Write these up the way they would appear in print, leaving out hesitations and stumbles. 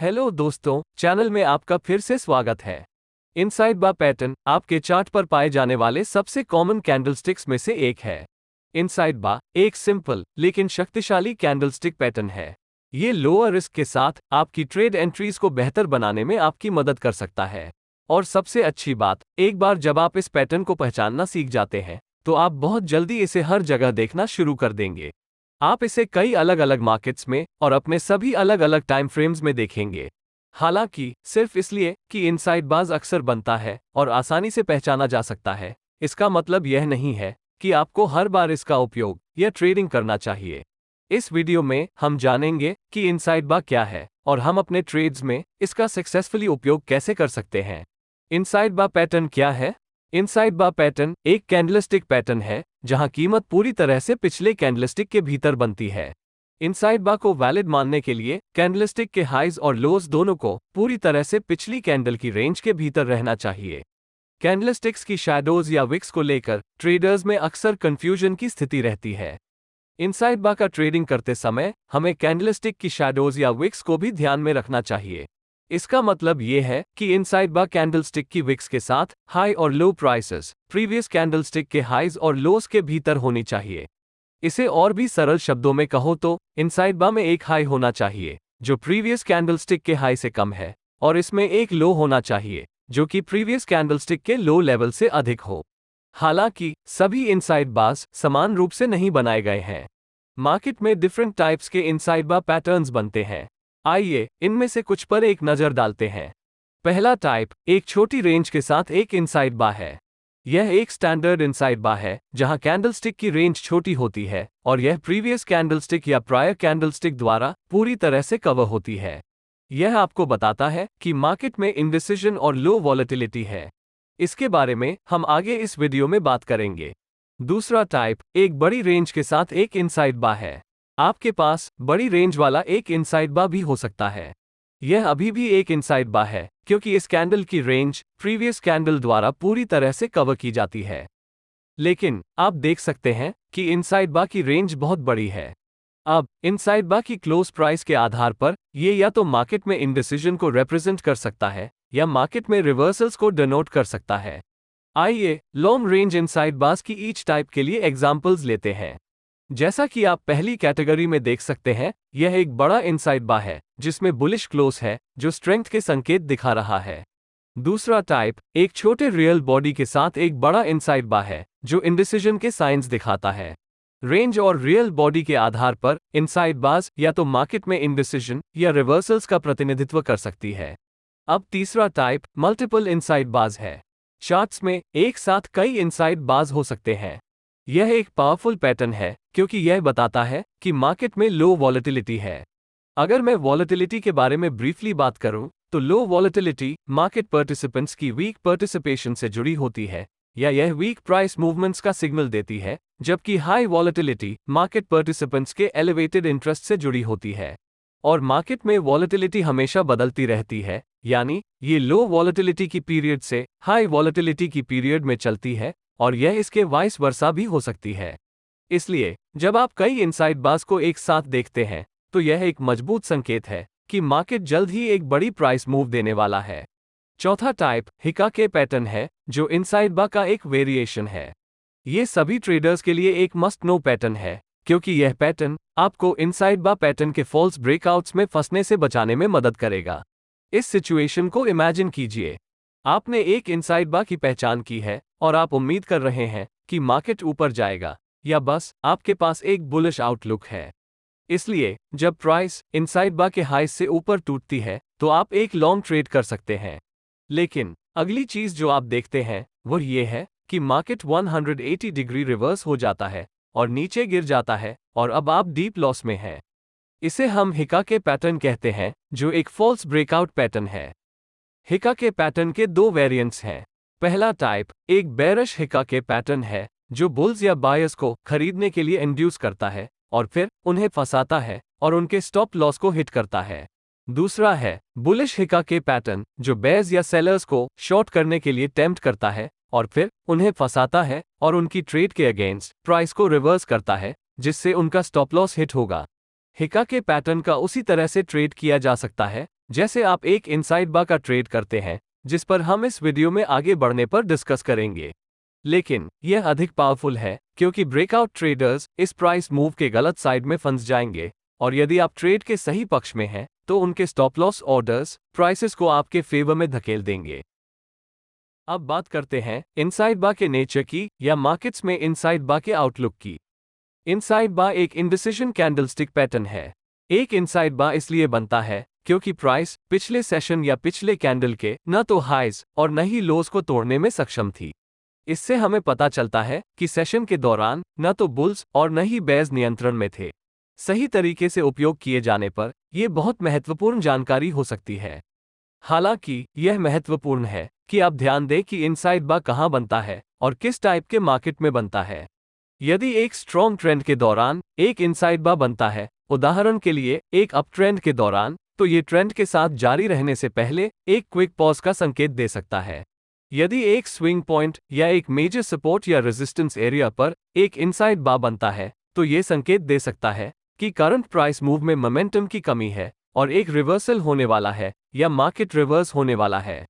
Hello दोस्तों, channel में आपका फिर से स्वागत है। इनसाइड बार पैटर्न आपके चार्ट पर पाए जाने वाले सबसे कॉमन कैंडलस्टिक्स में से एक है। इनसाइड बार एक सिंपल लेकिन शक्तिशाली कैंडलस्टिक पैटर्न है। ये लोअर रिस्क के साथ आपकी ट्रेड एंट्रीज को बेहतर बनाने में आपकी मदद कर सकता है। और सबसे अच्छी बात, एक बार जब आप इस पैटर्न को पहचानना सीख जाते हैं तो आप बहुत जल्दी इसे हर जगह देखना शुरू कर देंगे। आप इसे कई अलग अलग मार्केट्स में और अपने सभी अलग अलग टाइम फ्रेम्स में देखेंगे। हालांकि सिर्फ इसलिए कि इनसाइड बाज अक्सर बनता है और आसानी से पहचाना जा सकता है, इसका मतलब यह नहीं है कि आपको हर बार इसका उपयोग या ट्रेडिंग करना चाहिए। इस वीडियो में हम जानेंगे कि इनसाइड बार क्या है और हम अपने ट्रेड्स में इसका सक्सेसफुली उपयोग कैसे कर सकते हैं। इनसाइड बार पैटर्न क्या है? इनसाइड बार पैटर्न एक कैंडलस्टिक पैटर्न है जहां कीमत पूरी तरह से पिछले कैंडलस्टिक के भीतर बनती है। इनसाइड बार को वैलिड मानने के लिए कैंडलस्टिक के हाइज और लोज दोनों को पूरी तरह से पिछली कैंडल की रेंज के भीतर रहना चाहिए। कैंडलस्टिक्स की शैडोज या विक्स को लेकर ट्रेडर्स में अक्सर कंफ्यूजन की स्थिति रहती है। इनसाइड बार का ट्रेडिंग करते समय हमें कैंडलस्टिक की शैडोज या विक्स को भी ध्यान में रखना चाहिए। इसका मतलब यह है कि इनसाइड बार कैंडलस्टिक की विक्स के साथ हाई और लो प्राइसेस प्रीवियस कैंडलस्टिक के हाइज और लोस के भीतर होनी चाहिए। इसे और भी सरल शब्दों में कहो तो इनसाइड बार में एक हाई होना चाहिए जो प्रीवियस कैंडलस्टिक के हाई से कम है, और इसमें एक लो होना चाहिए जो कि प्रीवियस कैंडलस्टिक के लो लेवल से अधिक हो। हालांकि सभी इनसाइड बार्स समान रूप से नहीं बनाए गए हैं। मार्केट में डिफरेंट टाइप्स के इनसाइड बार पैटर्न्स बनते हैं। आइए इनमें से कुछ पर एक नजर डालते हैं। पहला टाइप एक छोटी रेंज के साथ एक इनसाइड बार है। यह एक स्टैंडर्ड इनसाइड बार है जहां कैंडलस्टिक की रेंज छोटी होती है और यह प्रीवियस कैंडलस्टिक या प्रायर कैंडलस्टिक द्वारा पूरी तरह से कवर होती है। यह आपको बताता है कि मार्केट में इंडिसिजन और लो वॉलेटिलिटी है। इसके बारे में हम आगे इस वीडियो में बात करेंगे। दूसरा टाइप एक बड़ी रेंज के साथ एक इनसाइड बार है। आपके पास बड़ी रेंज वाला एक इनसाइड बार भी हो सकता है। यह अभी भी एक इनसाइड बार है क्योंकि इस कैंडल की रेंज प्रीवियस कैंडल द्वारा पूरी तरह से कवर की जाती है। लेकिन आप देख सकते हैं कि इनसाइड बार की रेंज बहुत बड़ी है। अब इनसाइड बार की क्लोज प्राइस के आधार पर यह या तो मार्केट में इंडिसीजन को रिप्रेजेंट कर सकता है या मार्केट में रिवर्सल्स को डिनोट कर सकता है। आइए लॉन्ग रेंज इनसाइड बार्स की ईच टाइप के लिए एग्जांपल्स लेते हैं। जैसा कि आप पहली कैटेगरी में देख सकते हैं, यह एक बड़ा इनसाइड बार है जिसमें बुलिश क्लोज है जो स्ट्रेंथ के संकेत दिखा रहा है। दूसरा टाइप एक छोटे रियल बॉडी के साथ एक बड़ा इनसाइड बार है जो इंडिसीजन के साइंस दिखाता है। रेंज और रियल बॉडी के आधार पर इनसाइड बार्स या तो मार्केट में इंडिसीजन या रिवर्सल्स का प्रतिनिधित्व कर सकती है। अब तीसरा टाइप मल्टीपल इनसाइड बार्स है। चार्ट्स में एक साथ कई इनसाइड बार्स हो सकते हैं। यह एक पावरफुल पैटर्न है क्योंकि यह बताता है कि मार्केट में लो वॉलेटिलिटी है। अगर मैं वॉलेटिलिटी के बारे में ब्रीफली बात करूं, तो लो वॉलेटिलिटी मार्केट पार्टिसिपेंट्स की वीक पार्टिसिपेशन से जुड़ी होती है या यह वीक प्राइस मूवमेंट्स का सिग्नल देती है, जबकि हाई वॉलेटिलिटी मार्केट पार्टिसिपेंट्स के एलिवेटेड इंटरेस्ट से जुड़ी होती है। और मार्केट में वॉलेटिलिटी हमेशा बदलती रहती है, यानी ये लो वॉलेटिलिटी की पीरियड से हाई वॉलेटिलिटी की पीरियड में चलती है और यह इसके वाइस वर्सा भी हो सकती है। इसलिए जब आप कई इनसाइड बार्स को एक साथ देखते हैं तो यह एक मजबूत संकेत है कि मार्केट जल्द ही एक बड़ी प्राइस मूव देने वाला है। चौथा टाइप हिकाके पैटर्न है जो इनसाइड बार का एक वेरिएशन है। ये सभी ट्रेडर्स के लिए एक मस्ट नो पैटर्न है क्योंकि यह पैटर्न आपको इनसाइड बार पैटर्न के फॉल्स ब्रेकआउट्स में फंसने से बचाने में मदद करेगा। इस सिचुएशन को इमेजिन कीजिए। आपने एक इनसाइड बार की पहचान की है और आप उम्मीद कर रहे हैं कि मार्केट ऊपर जाएगा, या बस आपके पास एक बुलिश आउटलुक है। इसलिए जब प्राइस इनसाइड बार के हाई से ऊपर टूटती है तो आप एक लॉन्ग ट्रेड कर सकते हैं। लेकिन अगली चीज जो आप देखते हैं वह ये है कि मार्केट 180 डिग्री रिवर्स हो जाता है और नीचे गिर जाता है और अब आप डीप लॉस में हैं। इसे हम हिकाके पैटर्न कहते हैं जो एक फॉल्स ब्रेकआउट पैटर्न है। हिकाके पैटर्न के दो वेरिएंट्स हैं। पहला टाइप एक बेरिश हिकाके पैटर्न है जो बुल्स या बायर्स को खरीदने के लिए इंड्यूस करता है और फिर उन्हें फंसाता है और उनके स्टॉप लॉस को हिट करता है। दूसरा है बुलिश हिकाके पैटर्न जो बेयर्स या सेलर्स को शॉर्ट करने के लिए टेम्प्ट करता है और फिर उन्हें फंसाता है और उनकी ट्रेड के अगेंस्ट प्राइस को रिवर्स करता है, जिससे उनका स्टॉप लॉस हिट होगा। हिकाके पैटर्न का उसी तरह से ट्रेड किया जा सकता है जैसे आप एक इनसाइड बार का ट्रेड करते हैं, जिस पर हम इस वीडियो में आगे बढ़ने पर डिस्कस करेंगे। लेकिन यह अधिक पावरफुल है क्योंकि ब्रेकआउट ट्रेडर्स इस प्राइस मूव के गलत साइड में फंस जाएंगे, और यदि आप ट्रेड के सही पक्ष में हैं तो उनके स्टॉप लॉस ऑर्डर्स प्राइसेस को आपके फेवर में धकेल देंगे। अब बात करते हैं इनसाइड बार के नेचर की या मार्केट्स में इनसाइड बार के आउटलुक की। इनसाइड बार एक इंडिसिजन कैंडलस्टिक पैटर्न है। एक इनसाइड बार इसलिए बनता है क्योंकि प्राइस पिछले सेशन या पिछले कैंडल के न तो हाइज और न ही लोज को तोड़ने में सक्षम थी। इससे हमें पता चलता है कि सेशन के दौरान न तो बुल्स और न ही बेयर्स नियंत्रण में थे। सही तरीके से उपयोग किए जाने पर यह बहुत महत्वपूर्ण जानकारी हो सकती है। हालांकि यह महत्वपूर्ण है कि आप ध्यान दें कि इनसाइड बार कहां बनता है और किस टाइप के मार्केट में बनता है। यदि एक स्ट्रॉन्ग ट्रेंड के दौरान एक इनसाइड बार बनता है, उदाहरण के लिए एक अप ट्रेंड के दौरान, तो ये ट्रेंड के साथ जारी रहने से पहले एक क्विक पॉज का संकेत दे सकता है। यदि एक स्विंग पॉइंट या एक मेजर सपोर्ट या रेजिस्टेंस एरिया पर एक इनसाइड बार बनता है, तो ये संकेत दे सकता है कि करंट प्राइस मूव में मोमेंटम की कमी है और एक रिवर्सल होने वाला है या मार्केट रिवर्स होने वाला है।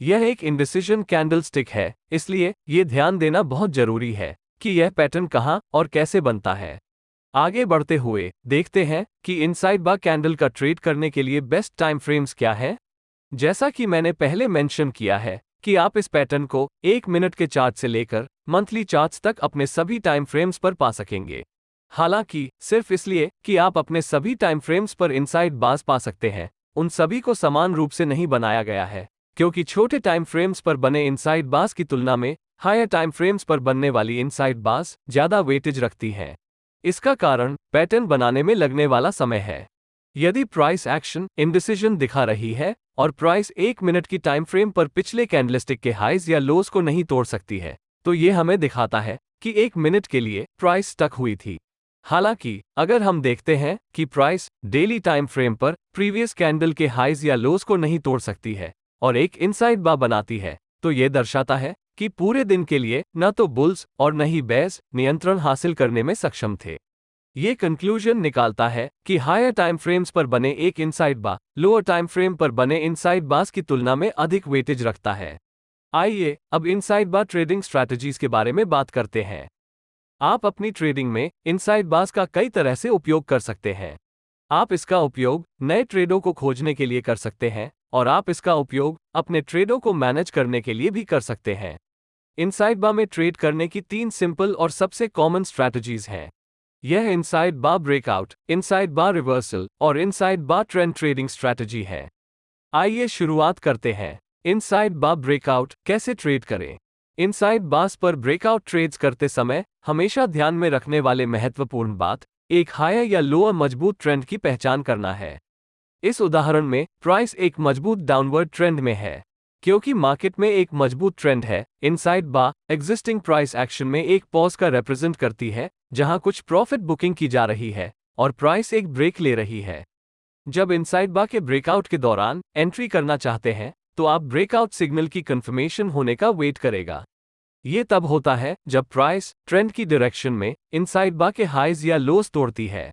यह एक इंडिसिजन कैंडलस्टिक है, इसलिए ये ध्यान देना बहुत जरूरी है कि यह पैटर्न कहां और कैसे बनता है। आगे बढ़ते हुए देखते हैं कि इनसाइड बार कैंडल का ट्रेड करने के लिए बेस्ट टाइम फ्रेम्स क्या है। जैसा कि मैंने पहले मेंशन किया है कि आप इस पैटर्न को 1 मिनट के चार्ट से लेकर मंथली चार्ट्स तक अपने सभी टाइम फ्रेम्स पर पा सकेंगे। हालांकि सिर्फ इसलिए कि आप अपने सभी टाइम फ्रेम्स पर इनसाइड बार्स पा सकते हैं, उन सभी को समान रूप से नहीं बनाया गया है, क्योंकि छोटे टाइम फ्रेम्स पर बने इनसाइड बार्स की तुलना में हायर टाइम फ्रेम्स पर बनने वाली इनसाइड बार्स ज्यादा वेटेज रखती हैं। इसका कारण पैटर्न बनाने में लगने वाला समय है। यदि प्राइस एक्शन इंडिसिजन दिखा रही है और प्राइस 1 मिनट की टाइम फ्रेम पर पिछले कैंडलस्टिक के हाइज या लोज को नहीं तोड़ सकती है, तो ये हमें दिखाता है कि 1 मिनट के लिए प्राइस स्टक हुई थी। हालांकि अगर हम देखते हैं कि प्राइस डेली टाइम फ्रेम पर प्रीवियस कैंडल के हाइज या लोज को नहीं तोड़ सकती है और एक इनसाइड बार बनाती है, तो यह दर्शाता है कि पूरे दिन के लिए न तो बुल्स और न ही बेयर्स नियंत्रण हासिल करने में सक्षम थे। ये कंक्लूजन निकालता है कि हायर टाइम फ्रेम्स पर बने एक इनसाइड बार लोअर टाइम फ्रेम पर बने इनसाइड बार्स की तुलना में अधिक वेटेज रखता है। आइए अब इनसाइड बार ट्रेडिंग स्ट्रैटेजीज के बारे में बात करते हैं। आप अपनी ट्रेडिंग में इनसाइड बार्स का कई तरह से उपयोग कर सकते हैं। आप इसका उपयोग नए ट्रेडों को खोजने के लिए कर सकते हैं और आप इसका उपयोग अपने ट्रेडों को मैनेज करने के लिए भी कर सकते हैं। इनसाइड बार में ट्रेड करने की 3 सिंपल और सबसे कॉमन स्ट्रैटेजीज हैं। यह इनसाइड बार ब्रेकआउट, इनसाइड बार रिवर्सल और इनसाइड बार ट्रेंड ट्रेडिंग स्ट्रैटेजी है। आइए शुरुआत करते हैं। इनसाइड बार ब्रेकआउट कैसे ट्रेड करें। इनसाइड बार्स पर ब्रेकआउट ट्रेड्स करते समय हमेशा ध्यान में रखने वाले महत्वपूर्ण बात एक हायर या लोअर मजबूत ट्रेंड की पहचान करना है। इस उदाहरण में प्राइस एक मजबूत डाउनवर्ड ट्रेंड में है। क्योंकि मार्केट में एक मजबूत ट्रेंड है, इनसाइड बार एग्जिस्टिंग प्राइस एक्शन में एक पॉज का रिप्रेजेंट करती है, जहां कुछ प्रॉफिट बुकिंग की जा रही है और प्राइस एक ब्रेक ले रही है। जब इनसाइड बार के ब्रेकआउट के दौरान एंट्री करना चाहते हैं, तो आप ब्रेकआउट सिग्नल की कंफर्मेशन होने का वेट करेगा। ये तब होता है जब प्राइस ट्रेंड की डायरेक्शन में इनसाइड बार के हाइज या लोज तोड़ती है।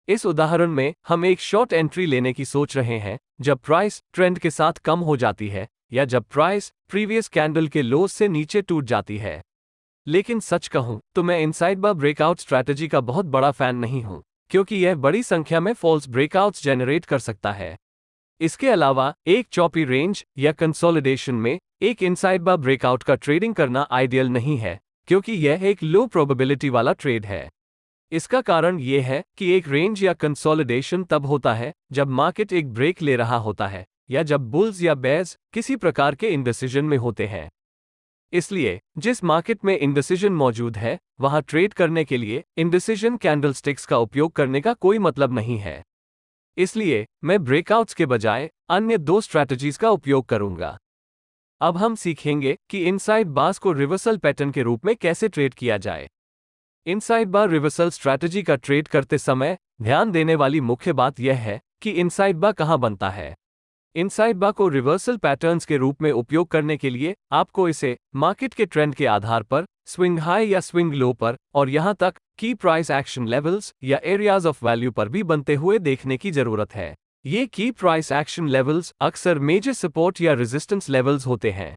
इस उदाहरण में हम एक शॉर्ट एंट्री लेने की सोच रहे हैं जब प्राइस ट्रेंड के साथ कम हो जाती है या जब प्राइस प्रीवियस कैंडल के लोज से नीचे टूट जाती है। लेकिन सच कहूं तो मैं इनसाइड बार ब्रेकआउट स्ट्रैटेजी का बहुत बड़ा फैन नहीं हूं, क्योंकि यह बड़ी संख्या में फॉल्स ब्रेकआउट्स जनरेट कर सकता है। इसके अलावा एक चॉपी रेंज या कंसोलिडेशन में एक इनसाइड बार ब्रेकआउट का ट्रेडिंग करना आइडियल नहीं है, क्योंकि यह एक लो प्रोबेबिलिटी वाला ट्रेड है। इसका कारण यह है कि एक रेंज या कंसोलिडेशन तब होता है जब मार्केट एक ब्रेक ले रहा होता है या जब बुल्स या बेयर्स किसी प्रकार के इंडिसिजन में होते हैं। इसलिए जिस मार्केट में इंडिसिजन मौजूद है, वहां ट्रेड करने के लिए इंडिसिजन कैंडलस्टिक्स का उपयोग करने का कोई मतलब नहीं है। इसलिए मैं ब्रेकआउट्स के बजाय अन्य 2 स्ट्रैटेजीज का उपयोग करूंगा। अब हम सीखेंगे कि इनसाइड बार्स को रिवर्सल पैटर्न के रूप में कैसे ट्रेड किया जाए। इनसाइड बार रिवर्सल स्ट्रैटेजी का ट्रेड करते समय ध्यान देने वाली मुख्य बात यह है कि इनसाइड बार कहां बनता है। इनसाइड बार को रिवर्सल पैटर्न्स के रूप में उपयोग करने के लिए आपको इसे मार्केट के ट्रेंड के आधार पर स्विंग हाई या स्विंग लो पर और यहां तक की प्राइस एक्शन लेवल्स या एरियाज ऑफ वैल्यू पर भी बनते हुए देखने की जरूरत है। ये की प्राइस एक्शन लेवल्स अक्सर मेजर सपोर्ट या रेजिस्टेंस लेवल्स होते हैं।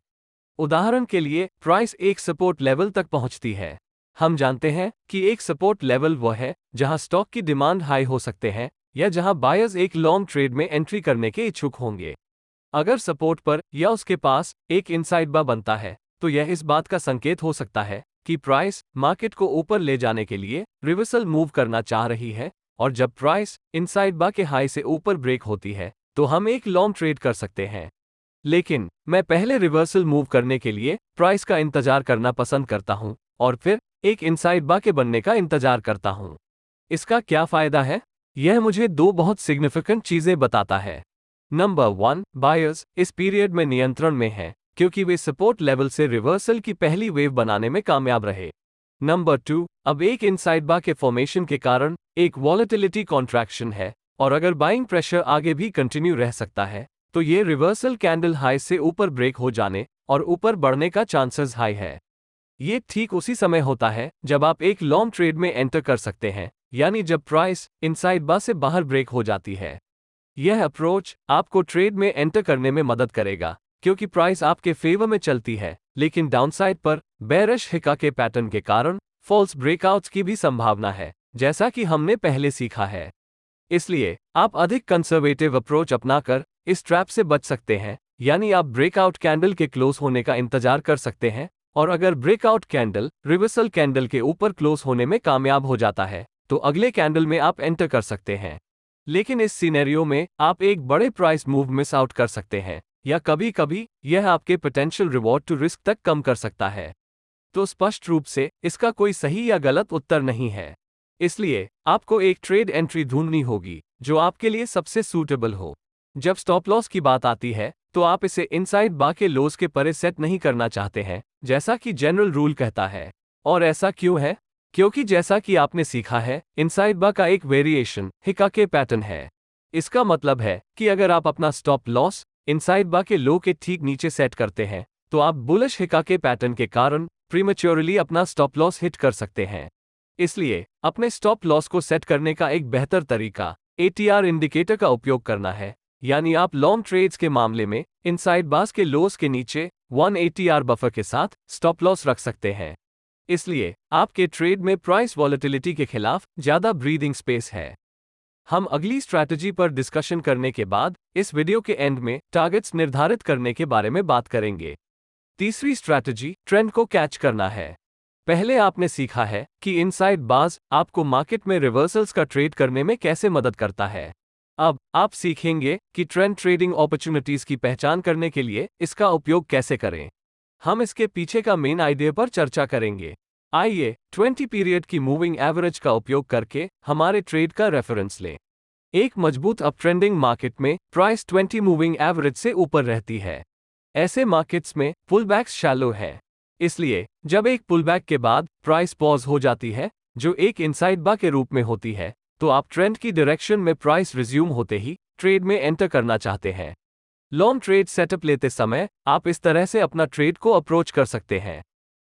उदाहरण के लिए, प्राइस एक सपोर्ट लेवल तक पहुंचती है। हम जानते हैं कि एक सपोर्ट लेवल वह है जहां स्टॉक की डिमांड हाई हो सकते हैं या जहां बायर्स एक लॉन्ग ट्रेड में एंट्री करने के इच्छुक होंगे। अगर सपोर्ट पर या उसके पास एक इनसाइड बा बनता है, तो यह इस बात का संकेत हो सकता है कि प्राइस मार्केट को ऊपर ले जाने के लिए रिवर्सल मूव करना चाह रही है, और जब प्राइस इनसाइड बा के हाई से ऊपर ब्रेक होती है, तो हम एक लॉन्ग ट्रेड कर सकते हैं। लेकिन मैं पहले रिवर्सल मूव करने के लिए प्राइस का इंतजार करना पसंद करता हूं और फिर एक इनसाइड बा के बनने का इंतजार करता हूं। इसका क्या फायदा है? यह मुझे दो बहुत सिग्निफिकेंट चीजें बताता है। नंबर 1, बायर्स इस पीरियड में नियंत्रण में हैं क्योंकि वे सपोर्ट लेवल से रिवर्सल की पहली वेव बनाने में कामयाब रहे। नंबर 2, अब एक इनसाइड बा के फॉर्मेशन के कारण एक वॉलेटिलिटी कॉन्ट्रैक्शन है, और अगर बाइंग प्रेशर आगे भी कंटिन्यू रह सकता है, तो ये रिवर्सल कैंडल हाई से ऊपर ब्रेक हो जाने और ऊपर बढ़ने का चांसेस हाई है। ये ठीक उसी समय होता है जब आप एक लॉन्ग ट्रेड में एंटर कर सकते हैं, यानी जब प्राइस इनसाइड बा से बाहर ब्रेक हो जाती है। यह अप्रोच आपको ट्रेड में एंटर करने में मदद करेगा क्योंकि प्राइस आपके फेवर में चलती है, लेकिन डाउनसाइड पर बेरिश हिका के पैटर्न के कारण फॉल्स ब्रेकआउट्स की भी संभावना है, जैसा कि हमने पहले सीखा है। इसलिए आप अधिक कंजर्वेटिव अप्रोच अपनाकर इस ट्रैप से बच सकते हैं, यानी आप ब्रेकआउट कैंडल के क्लोज होने का इंतजार कर सकते हैं, और अगर ब्रेकआउट कैंडल रिवर्सल कैंडल के ऊपर क्लोज होने में कामयाब हो जाता है, तो अगले कैंडल में आप एंटर कर सकते हैं। लेकिन इस सिनेरियो में आप एक बड़े प्राइस मूव मिस आउट कर सकते हैं, या कभी कभी यह आपके पोटेंशियल रिवॉर्ड टू रिस्क तक कम कर सकता है। तो स्पष्ट रूप से इसका कोई सही या गलत उत्तर नहीं है। इसलिए आपको एक ट्रेड एंट्री ढूंढनी होगी जो आपके लिए सबसे सूटेबल हो। जब स्टॉप लॉस की बात आती है, तो आप इसे इनसाइड बा के लोज के परे सेट नहीं करना चाहते हैं, जैसा कि जनरल रूल कहता है। और ऐसा क्यों है? क्योंकि जैसा कि आपने सीखा है, इनसाइड बा का एक वेरिएशन हिका के पैटर्न है। इसका मतलब है कि अगर आप अपना स्टॉप लॉस इनसाइड बा के लो के ठीक नीचे सेट करते हैं, तो आप बुलिश हिका के पैटर्न के कारण प्रीमेच्योरली अपना स्टॉप लॉस हिट कर सकते हैं। इसलिए अपने स्टॉप लॉस को सेट करने का एक बेहतर तरीका एटीआर इंडिकेटर का उपयोग करना है, यानी आप लॉन्ग ट्रेड्स के मामले में इनसाइड बास के लोस के नीचे 1 एटीआर बफर के साथ स्टॉप लॉस रख सकते हैं। इसलिए आपके ट्रेड में प्राइस वॉलेटिलिटी के खिलाफ ज्यादा ब्रीदिंग स्पेस है। हम अगली स्ट्रैटेजी पर डिस्कशन करने के बाद इस वीडियो के एंड में टारगेट्स निर्धारित करने के बारे में बात करेंगे। तीसरी स्ट्रैटेजी ट्रेंड को कैच करना है। पहले आपने सीखा है कि इनसाइड बाज आपको मार्केट में रिवर्सल्स का ट्रेड करने में कैसे मदद करता है। अब आप सीखेंगे कि ट्रेंड ट्रेडिंग अपॉर्चुनिटीज की पहचान करने के लिए इसका उपयोग कैसे करें। हम इसके पीछे का मेन आइडिया पर चर्चा करेंगे। आइए 20 पीरियड की मूविंग एवरेज का उपयोग करके हमारे ट्रेड का रेफरेंस लें। एक मजबूत अपट्रेंडिंग मार्केट में प्राइस 20 मूविंग एवरेज से ऊपर रहती है। ऐसे मार्केट्स में पुलबैक्स शैलो हैं। इसलिए जब एक पुलबैक के बाद प्राइस पॉज हो जाती है, जो एक इनसाइड बा के रूप में होती है, तो आप ट्रेंड की डायरेक्शन में प्राइस रिज्यूम होते ही ट्रेड में एंटर करना चाहते हैं। लॉन्ग ट्रेड सेटअप लेते समय आप इस तरह से अपना ट्रेड को अप्रोच कर सकते हैं।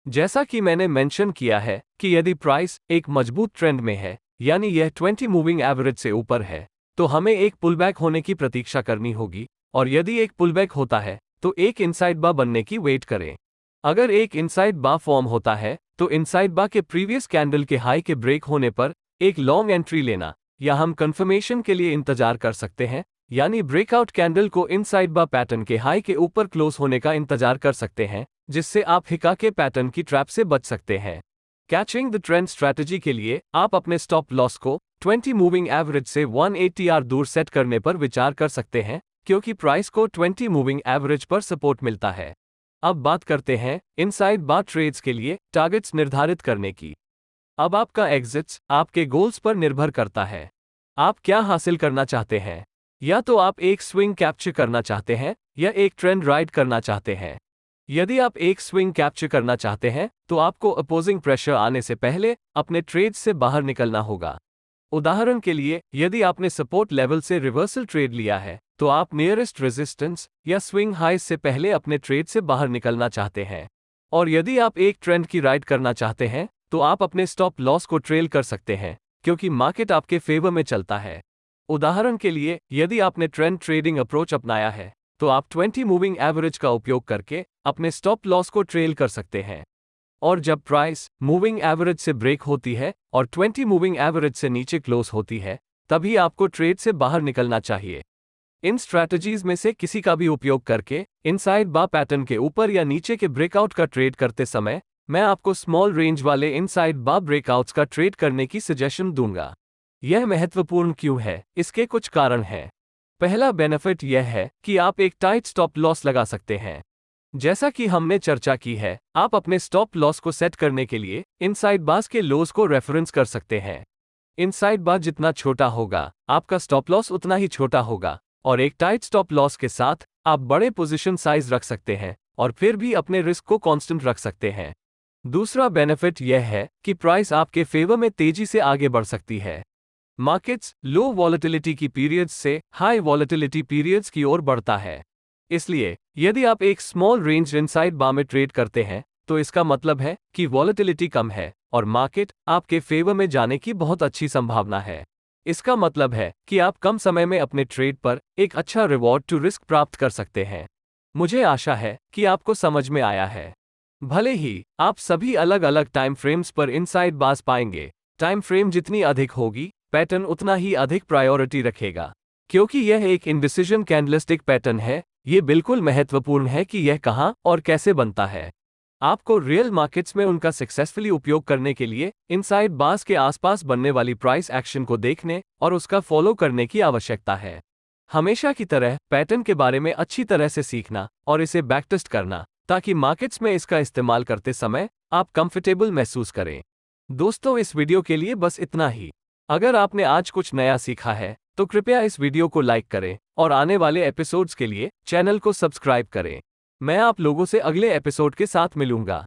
जैसा कि मैंने मेंशन किया है कि यदि प्राइस एक मजबूत ट्रेंड में है, यानी यह 20 मूविंग एवरेज से ऊपर है, तो हमें एक पुलबैक होने की प्रतीक्षा करनी होगी, और यदि एक पुलबैक होता है तो एक इनसाइड बा बनने की वेट करें। अगर एक इनसाइड बा फॉर्म होता है, तो इनसाइड बा के प्रीवियस कैंडल के हाई के ब्रेक होने पर एक लॉन्ग एंट्री लेना, या हम कंफर्मेशन के लिए इंतजार कर सकते हैं, यानी ब्रेकआउट कैंडल को इनसाइड बा पैटर्न के हाई के ऊपर क्लोज होने का इंतजार कर सकते हैं, जिससे आप हिका के पैटर्न की ट्रैप से बच सकते हैं। कैचिंग द ट्रेंड स्ट्रैटेजी के लिए आप अपने स्टॉप लॉस को 20 मूविंग एवरेज से 1 एटीआर दूर सेट करने पर विचार कर सकते हैं, क्योंकि प्राइस को 20 मूविंग एवरेज पर सपोर्ट मिलता है। अब बात करते हैं इनसाइड बा ट्रेड्स के लिए टारगेट्स निर्धारित करने की। अब आपका एग्जिट्स आपके गोल्स पर निर्भर करता है। आप क्या हासिल करना चाहते हैं? या तो आप एक स्विंग कैप्चर करना चाहते हैं या एक ट्रेंड राइड करना चाहते हैं। यदि आप एक स्विंग कैप्चर करना चाहते हैं, तो आपको अपोजिंग प्रेशर आने से पहले अपने ट्रेड से बाहर निकलना होगा। उदाहरण के लिए, यदि आपने सपोर्ट लेवल से रिवर्सल ट्रेड लिया है, तो आप नियरेस्ट रेजिस्टेंस या स्विंग हाइस से पहले अपने ट्रेड से बाहर निकलना चाहते हैं। और यदि आप एक ट्रेंड की राइड करना चाहते हैं, तो आप अपने स्टॉप लॉस को ट्रेल कर सकते हैं, क्योंकि मार्केट आपके फेवर में चलता है। उदाहरण के लिए, यदि आपने ट्रेंड ट्रेडिंग अप्रोच अपनाया है, तो आप 20 मूविंग एवरेज का उपयोग करके अपने स्टॉप लॉस को ट्रेल कर सकते हैं। और जब प्राइस मूविंग एवरेज से ब्रेक होती है और 20 मूविंग एवरेज से नीचे क्लोज होती है, तभी आपको ट्रेड से बाहर निकलना चाहिए। इन स्ट्रैटेजीज में से किसी का भी उपयोग करके इनसाइड बार पैटर्न के ऊपर या नीचे के ब्रेकआउट का ट्रेड करते समय मैं आपको स्मॉल रेंज वाले इनसाइड बार ब्रेकआउट्स का ट्रेड करने की सजेशन दूंगा। यह महत्वपूर्ण क्यों है? इसके कुछ कारण हैं। पहला बेनिफिट यह है कि आप एक टाइट स्टॉप लॉस लगा सकते हैं। जैसा कि हमने चर्चा की है, आप अपने स्टॉप लॉस को सेट करने के लिए इनसाइड बार्स के लोज को रेफरेंस कर सकते हैं। इनसाइड बार जितना छोटा होगा, आपका स्टॉप लॉस उतना ही छोटा होगा, और एक टाइट स्टॉप लॉस के साथ आप बड़े पोजीशन साइज रख सकते हैं और फिर भी अपने रिस्क को कांस्टेंट रख सकते हैं। दूसरा बेनिफिट यह है कि प्राइस आपके फेवर में तेजी से आगे बढ़ सकती है। मार्केट्स लो वॉलेटिलिटी की पीरियड्स से हाई वॉलेटिलिटी पीरियड्स की ओर बढ़ता है। इसलिए यदि आप एक स्मॉल रेंज इनसाइड बार में ट्रेड करते हैं, तो इसका मतलब है कि वॉलेटिलिटी कम है और मार्केट आपके फेवर में जाने की बहुत अच्छी संभावना है। इसका मतलब है कि आप कम समय में अपने ट्रेड पर एक अच्छा रिवॉर्ड टू रिस्क प्राप्त कर सकते हैं। मुझे आशा है कि आपको समझ में आया है। भले ही आप सभी अलग अलग टाइम फ्रेम्स पर इनसाइड बार्स पाएंगे, टाइम फ्रेम जितनी अधिक होगी, पैटर्न उतना ही अधिक प्रायोरिटी रखेगा। क्योंकि यह एक इंडिसीजन कैंडलस्टिक पैटर्न है, ये बिल्कुल महत्वपूर्ण है कि यह कहां और कैसे बनता है। आपको रियल मार्केट्स में उनका सक्सेसफुली उपयोग करने के लिए इनसाइड बार्स के आसपास बनने वाली प्राइस एक्शन को देखने और उसका फॉलो करने की आवश्यकता है। हमेशा की तरह पैटर्न के बारे में अच्छी तरह से सीखना और इसे बैकटेस्ट करना, ताकि मार्केट्स में इसका इस्तेमाल करते समय आप कंफर्टेबल महसूस करें। दोस्तों, इस वीडियो के लिए बस इतना ही। अगर आपने आज कुछ नया सीखा है, तो कृपया इस वीडियो को लाइक करें और आने वाले एपिसोड्स के लिए चैनल को सब्सक्राइब करें। मैं आप लोगों से अगले एपिसोड के साथ मिलूंगा।